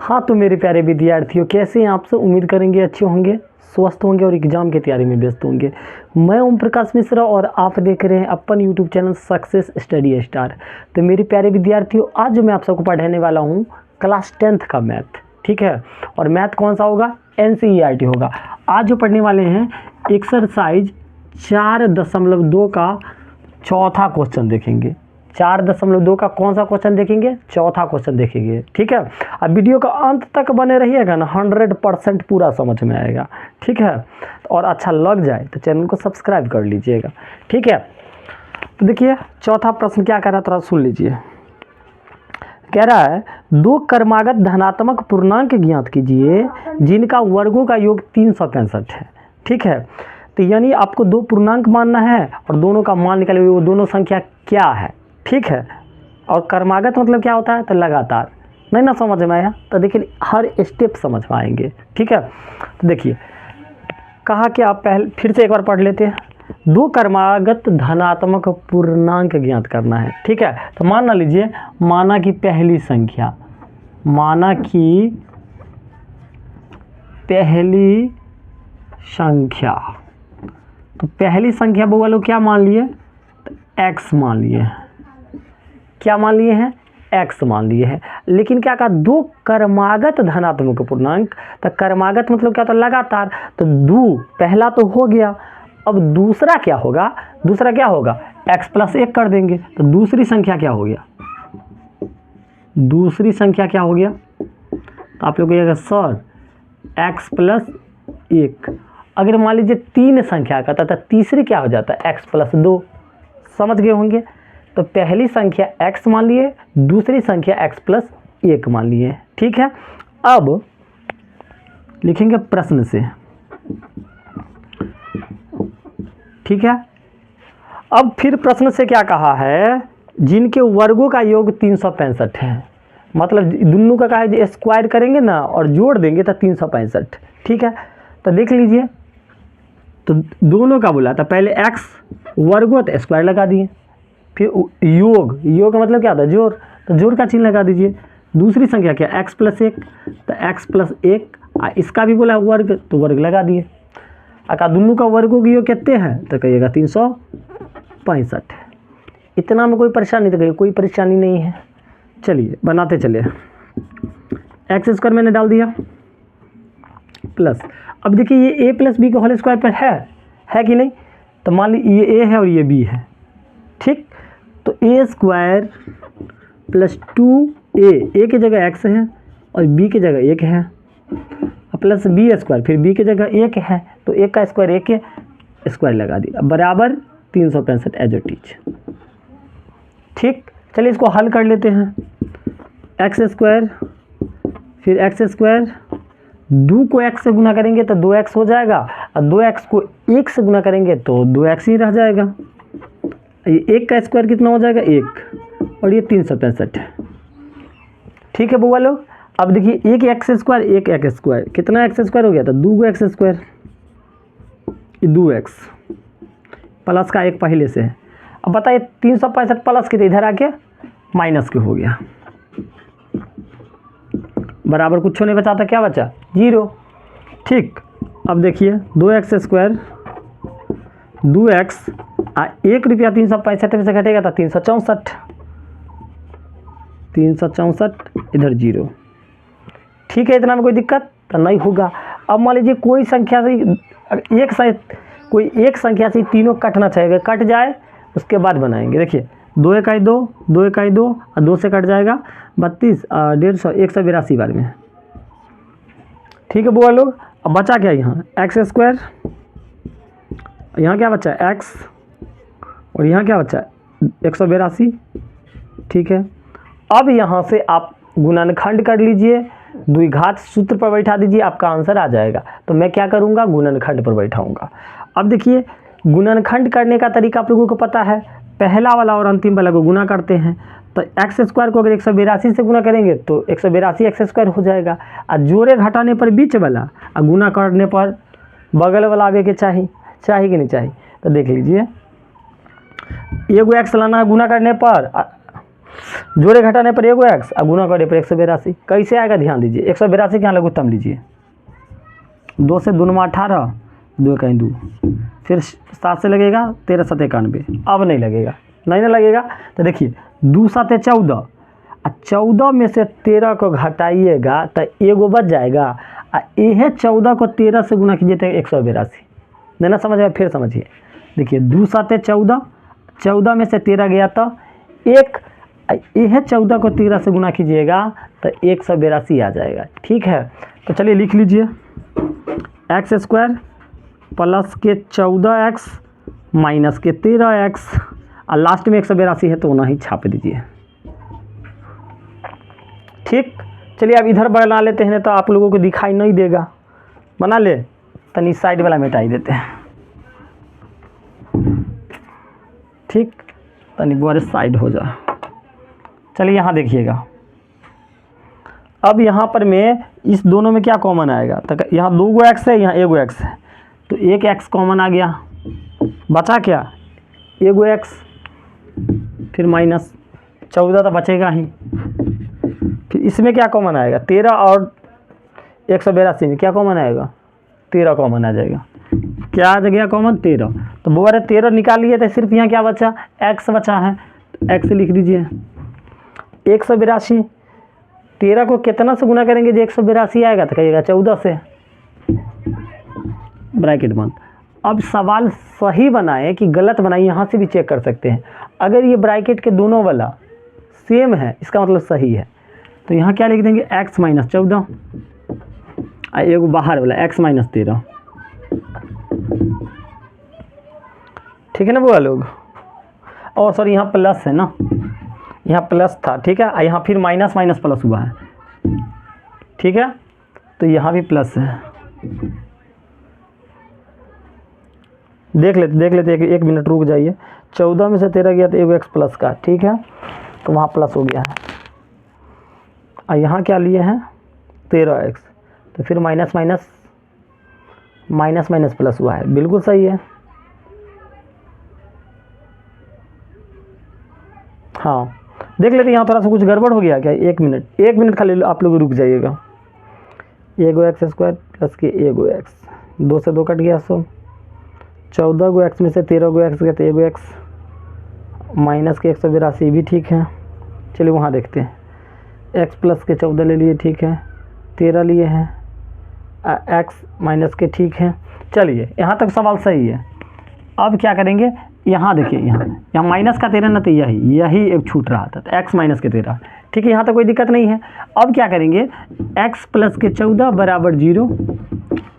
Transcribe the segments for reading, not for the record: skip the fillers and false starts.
हाँ तो मेरे प्यारे विद्यार्थियों, कैसे हैं आप सब? उम्मीद करेंगे अच्छे होंगे, स्वस्थ होंगे और एग्जाम की तैयारी में व्यस्त होंगे। मैं ओम प्रकाश मिश्रा और आप देख रहे हैं अपन YouTube channel success study star. तो मेरे प्यारे विद्यार्थियों, आज मैं आप सबको पढ़ाने वाला हूँ क्लास 10th का मैथ, ठीक है। और मैथ कौन सा होगा? NCERT होगा। आज जो पढ़ने वाले हैं एक्सरसाइज 4.2 का चौथा क्वेश्चन देखेंगे। 4.2 का कौन सा क्वेश्चन देखेंगे? चौथा क्वेश्चन देखेंगे, ठीक है। अब वीडियो का अंत तक बने रहिएगा ना, 100% पूरा समझ में आएगा, ठीक है। और अच्छा लग जाए तो चैनल को सब्सक्राइब कर लीजिएगा, ठीक है। तो देखिए चौथा प्रश्न क्या कह रहा है, थोड़ा सुन लीजिए। कह रहा है दो क्रमागत धनात्मक पूर्णांक ज्ञात कीजिए जिनका वर्गों का योग 365 है, ठीक है। तो यानी आपको दो पूर्णांक मानना है और दोनों का मान निकाले, वो दोनों संख्या क्या है, ठीक है। और क्रमागत मतलब क्या होता है? तो लगातार। नहीं ना समझ में आया? तो देखिए हर स्टेप समझ में आएंगे, ठीक है। तो देखिए कहा कि आप पहले फिर से एक बार पढ़ लेते हैं। दो क्रमागत धनात्मक पूर्णांक ज्ञात करना है, ठीक है। तो मान लीजिए, माना कि पहली संख्या, माना कि पहली संख्या, तो पहली संख्या वो लोग क्या मान लिए? तो x मान लिए। क्या मान लिए हैं? x मान लिए हैं। लेकिन क्या कहा? दो क्रमागत धनात्मक पूर्णांक। तो क्रमागत मतलब क्या? तो लगातार। तो दो पहला तो हो गया, अब दूसरा क्या होगा? दूसरा क्या होगा? x + 1 कर देंगे। तो दूसरी संख्या क्या हो गया? दूसरी संख्या क्या हो गया? तो आप लोग कहिएगा सर x + 1। अगर मान लीजिए तीन संख्या का था तो तीसरी क्या हो जाता है? x + 2। समझ गए होंगे। तो पहली संख्या x मान लिए, दूसरी संख्या x + 1 मान लिए, ठीक है। अब लिखेंगे प्रश्न से, ठीक है। अब फिर प्रश्न से क्या कहा है? जिनके वर्गों का योग 365 है, मतलब दोनों का कहा है स्क्वायर करेंगे ना और जोड़ देंगे तो 365, ठीक है। तो देख लीजिए, तो दोनों का बोला था, पहले x वर्गों तो स्क्वायर लगा दिए, फिर योग, योग का मतलब क्या होता है? जोड़, तो जोड़ का चिन्ह लगा दीजिए। दूसरी संख्या क्या? x + 1, तो x + 1, इसका भी बोला वर्ग, तो वर्ग लगा दिए। अगर दोनों का वर्गों की योग कितने हैं? तो कहिएगा 365। इतना में कोई परेशानी? तो कहिए कोई परेशानी नहीं है। चलिए बनाते चले। x² मैंने डाल दिया प्लस, अब देखिए ये a + b का होल स्क्वायर पर है कि नहीं? तो मान लीजिए ये a है और ये b है, ठीक। तो a² + 2a की जगह x है और b की जगह 1 है, प्लस b², फिर b की जगह 1 है, तो 1 का स्क्वायर 1 है, स्क्वायर लगा दिया, बराबर 365 एज इट इज, ठीक। चलिए इसको हल कर लेते हैं। x², फिर x², 2 को x से गुना करेंगे तो 2x हो जाएगा, और 2x को 1 से गुना करेंगे तो 2x ही रह जाएगा। ये 1 का स्क्वायर कितना हो जाएगा? 1, और ये 365, ठीक है बुआ लोग। अब देखिए एक x², एक x², कितना x² हो गया? तो 2 x², 2x प्लस का 1 पहले से है। अब बताइए 365 प्लस के इधर आके माइनस के हो गया, बराबर कुछ नहीं बचा, था क्या बचा? 0, ठीक। अब देखिए 2x², 2x, 1 रुपया 365 में से घटेगा तो 364, 364, इधर 0, ठीक है। इतना में कोई दिक्कत तो नहीं होगा। अब मान लीजिए कोई संख्या से कोई एक संख्या से तीनों कटना चाहिए, कट जाए उसके बाद बनाएंगे। देखिए 2 × 2, 2 × 2, और 2 से कट जाएगा 32, 150, 182 बार में, ठीक है बुआ लोग। अब बचा क्या? यहाँ x², यहाँ क्या बचा? x, और यहाँ क्या बचा? 182, ठीक है। अब यहाँ से आप गुणनखंड कर लीजिए, द्विघात सूत्र पर बैठा दीजिए, आपका आंसर आ जाएगा। तो मैं क्या करूँगा? गुणनखंड पर बैठाऊँगा। अब देखिए गुणनखंड करने का तरीका आप लोगों को पता है, पहला वाला और अंतिम वाला को गुना करते हैं। तो x² को अगर 182 से गुना करेंगे तो 182 x² हो जाएगा, और जोड़े घटाने पर बीच वाला और गुना करने पर बगल वाला आगे के चाहिए कि नहीं चाहिए? तो देख लीजिए, एगो x लाना गुना करने पर, जोड़े घटाने पर एगो एक्स और गुना करे पर 182 कैसे आएगा ध्यान दीजिए। 182 के यहाँ लघुत्तम लीजिए, 2 से 2 में 18, 2 कहीं 2, फिर 7 से लगेगा 13 7 91। अब नहीं लगेगा, नहीं ना लगेगा तो देखिए 2 7 14 और 14 में से 13 को घटाइएगा तो एगो बच जाएगा और यह 14 को 13 से गुना कीजिए तो 182। नहीं ना समझ में, फिर समझिए। देखिए 2 7 14, 14 में से 13 गया तो 1, यह 14 को 13 से गुना कीजिएगा तो 182 आ जाएगा। ठीक है, तो चलिए लिख लीजिए एक्स स्क्वायर प्लस के 14x माइनस के 13x और लास्ट में 182 है तो ना ही छाप दीजिए। ठीक, चलिए अब इधर बना लेते हैं तो आप लोगों को दिखाई नहीं देगा। बना ले, तनी साइड वाला मिटाई देते हैं। ठीक, तनी बोरे साइड हो जा। चलिए यहाँ देखिएगा, अब यहाँ पर में इस दोनों में क्या कॉमन आएगा, तो यहाँ 2 एक्स है, यहाँ 1 एक्स है, तो 1 एक्स कॉमन आ गया, बचा क्या 1 एक्स, फिर माइनस 14 तो बचेगा ही। फिर इसमें क्या कॉमन आएगा 13 और 182 में क्या कॉमन आएगा 13 कॉमन आ जाएगा। क्या आ गया कॉमन 13, तो बोरे 13 निकालिए तो सिर्फ यहाँ क्या बचा एक्स बचा है, एक्स लिख दीजिए। 182 13 को कितना से गुना करेंगे जो 182 आएगा तो कहिएगा 14 से, ब्रैकेट बंद। अब सवाल सही बनाए कि गलत बनाए यहाँ से भी चेक कर सकते हैं। अगर ये ब्रैकेट के दोनों वाला सेम है इसका मतलब सही है, तो यहाँ क्या लिख देंगे x माइनस 14 और एगो बाहर वाला x माइनस 13। ठीक है ना बुआ लोग, और सॉरी यहाँ प्लस है ना, यहाँ प्लस था, ठीक है, यहाँ फिर माइनस माइनस प्लस हुआ है, ठीक है, तो यहाँ भी प्लस है। देख लेते एक मिनट रुक जाइए। 14 में से 13 गया तो 1 एक्स प्लस का, ठीक है, तो वहाँ प्लस हो गया है। और यहाँ क्या लिए हैं 13x, तो फिर minus minus minus minus plus हुआ है, बिल्कुल सही है। हाँ देख लेते यहाँ थोड़ा सा कुछ गड़बड़ हो गया क्या, 1 मिनट खाली आप लोग रुक जाइएगा। 1 एक्स स्क्वायर प्लस के 1 एक्स, 2 से 2 कट गया, सो 14 एक्स में से 13 एक्स गया तो 1 एक्स माइनस के 182 भी ठीक है। चलिए वहाँ देखते हैं, एक्स प्लस के 14 ले लिए, ठीक है, 13 लिए हैं, एक्स माइनस के, ठीक है। चलिए यहाँ तक सवाल सही है। अब क्या करेंगे, यहाँ देखिए, यहाँ माइनस का 13 ना, तो यही एक छूट रहा था, तो एक्स माइनस के 13, ठीक है, यहाँ तक कोई दिक्कत नहीं है। अब क्या करेंगे, एक्स प्लस के 14 बराबर 0,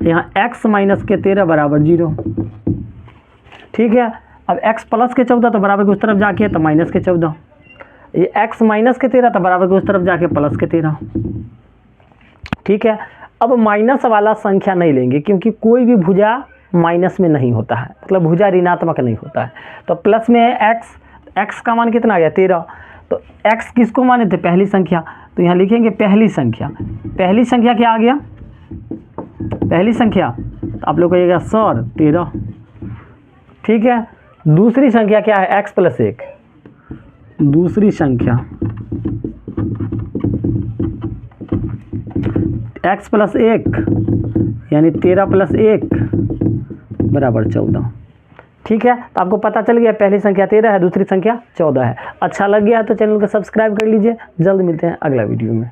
यहाँ एक्स माइनस के 13 बराबर 0, ठीक है। अब x प्लस के 14 तो बराबर के उस तरफ जाके तो माइनस के 14, ये x माइनस के 13 तो बराबर के उस तरफ जाके प्लस के 13, ठीक है। अब माइनस वाला संख्या नहीं लेंगे क्योंकि कोई भी भुजा माइनस में नहीं होता है, मतलब भुजा ऋणात्मक नहीं होता है। तो प्लस में है x का मान कितना आ गया 13, तो x किसको माने थे पहली संख्या, तो यहाँ लिखेंगे पहली संख्या। पहली संख्या क्या आ गया, पहली संख्या तो आप लोग कहिएगा सर 13, ठीक है। दूसरी संख्या क्या है x प्लस 1, दूसरी संख्या x प्लस 1 यानी 13 प्लस 1 बराबर 14, ठीक है। तो आपको पता चल गया पहली संख्या 13 है, दूसरी संख्या 14 है। अच्छा लग गया तो चैनल को सब्सक्राइब कर लीजिए। जल्द मिलते हैं अगला वीडियो में।